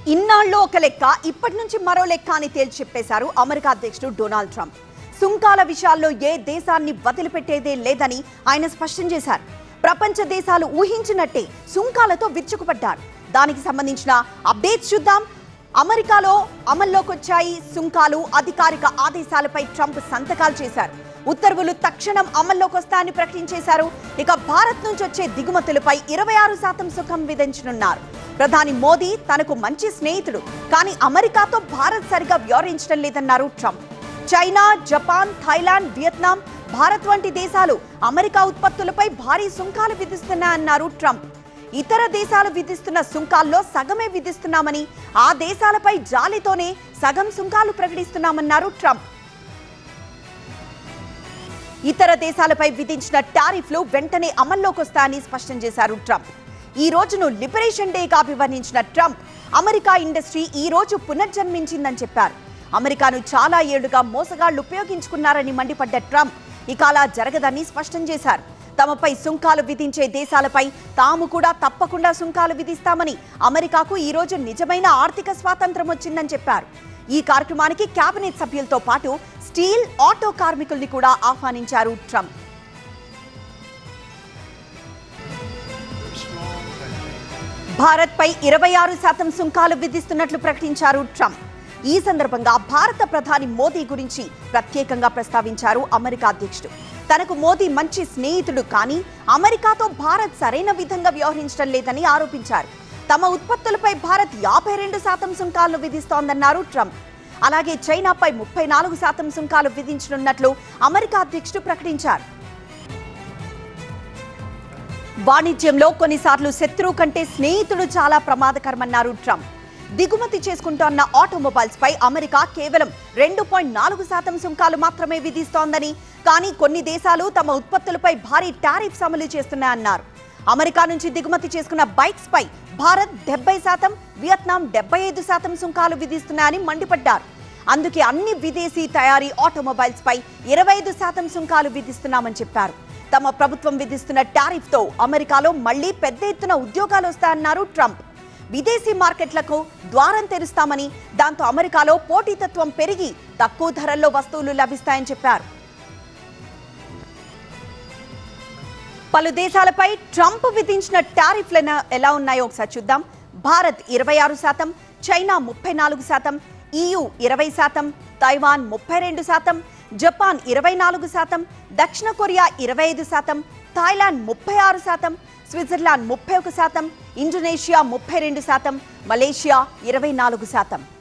ఇన్నాళ్ళు ఒక లెక్క ఇప్పటి నుంచి మరో లెక్క అని తేల్చి చెప్పేశారు అమెరికా అధ్యక్షుడు డొనాల్డ్ ట్రంప్. సుంకాల విషయాల్లో ఏ దేశాన్ని వదిలిపెట్టేదే లేదని ఆయన స్పష్టం చేశారు. ప్రపంచ దేశాలు ఊహించినట్టే సుంకాలతో విరుచుకుపడ్డారు. దానికి సంబంధించిన అప్డేట్స్ చూద్దాం. అమెరికాలో అమల్లోకి వచ్చాయి సుంకాలు. అధికారిక ఆదేశాలపై ట్రంప్ సంతకాలు చేశారు. ఉత్తర్వులు తక్షణం అమల్లోకి వస్తాయని ప్రకటించేశారు. ఇక భారత్ నుంచి వచ్చే దిగుమతులపై 26% సుంకం విధించనున్నారు. ప్రధాని మోదీ తనకు మంచి స్నేహితుడు, కానీ అమెరికాతో భారత్ సరిగా వ్యవహరించడం లేదన్నారు Trump. China, Japan, Thailand, Vietnam, Bharat వంటి దేశాలు అమెరికా ఉత్పత్తులపై భారీ సుంకాలు విధిస్తున్నాయన్నారు ట్రంప్. ఇతర దేశాలు విధిస్తున్న సుంకాల్లో సగమే విధిస్తున్నామని, ఆ దేశాలపై జాలితోనే సగం సుంకాలు ప్రకటిస్తున్నామన్నారు ట్రంప్. ఇతర దేశాలపై విధించిన టారిఫ్లు వెంటనే అమల్లోకి వస్తాయని స్పష్టం చేశారు ట్రంప్. ఈ రోజును లిబరేషన్ డేగా అభివర్ణించిన ట్రంప్, అమెరికా ఇండస్ట్రీ ఈ రోజు పునర్జన్మించిందని చెప్పారు. అమెరికాను చాలా ఏళ్లుగా మోసగాళ్లు ఉపయోగించుకున్నారని మండిపడ్డ ట్రంప్ ఇక అలా జరగదని స్పష్టం చేశారు. తమపై సుంకాలు విధించే దేశాలపై తాము కూడా తప్పకుండా సుంకాలు విధిస్తామని, అమెరికాకు ఈ రోజు నిజమైన ఆర్థిక స్వాతంత్రం వచ్చిందని చెప్పారు. ఈ కార్యక్రమానికి కేబినెట్ సభ్యులతో పాటు స్టీల్, ఆటో కార్మికుల్ని కూడా ఆహ్వానించారు ట్రంప్. భారత్ పై 26% సుంకాలు విధిస్తున్నట్లు ప్రకటించారు ట్రంప్. ఈ సందర్భంగా భారత ప్రధాని మోదీ గురించి ప్రత్యేకంగా ప్రస్తావించారు అమెరికా అధ్యక్షుడు. తనకు మోదీ మంచి స్నేహితుడు, కానీ అమెరికాతో భారత్ సరైన విధంగా వ్యవహరించడం లేదని ఆరోపించారు. తమ ఉత్పత్తులపై భారత్ 52% సుంకాలను విధిస్తోందన్నారు ట్రంప్. అలాగే చైనాపై 34% సుంకాలు విధించనున్నట్లు అమెరికా అధ్యక్షుడు ప్రకటించారు. వాణిజ్యంలో కొన్నిసార్లు శత్రువు కంటే స్నేహితుడు చాలా ప్రమాదకరమన్నారు ట్రంప్. దిగుమతి చేసుకుంటోన్న ఆటోమొబైల్స్ పై అమెరికా కేవలం 2.4% సుంకాలు మాత్రమే విధిస్తోందని, కానీ కొన్ని దేశాలు తమ ఉత్పత్తులపై భారీ టారిఫ్స్ అమలు చేస్తున్నాయన్నారు. అమెరికా నుంచి దిగుమతి చేసుకున్న బైక్స్ పై భారత్ 70%, వియత్నాం 75% సుంకాలు విధిస్తున్నాయని మండిపడ్డారు. అందుకే అన్ని విదేశీ తయారీ ఆటోమొబైల్స్ పై 25% సుంకాలు విధిస్తున్నామని చెప్పారు. తమ ప్రభుత్వం విధిస్తున్న టారిఫ్ తో అమెరికాలో మళ్లీ పెద్ద ఎత్తున ఉద్యోగాలు వస్తాయన్నారు ట్రంప్. విదేశీ మార్కెట్లకు ద్వారం తెరుస్తామని, దాంతో అమెరికాలో పోటీతత్వం పెరిగి తక్కువ ధరల్లో వస్తువులు లభిస్తాయని చెప్పారు. పలు దేశాలపై ట్రంప్ విధించిన టారిఫ్లు ఎలా ఉన్నాయో ఒకసారి చూద్దాం. Bharat 26%, China 34%, EU 20%, Taiwan 32%, Japan 24%, దక్షిణ Korea 25%, Thailand 36%, Switzerland 31%, Indonesia 32%, Malaysia 24%.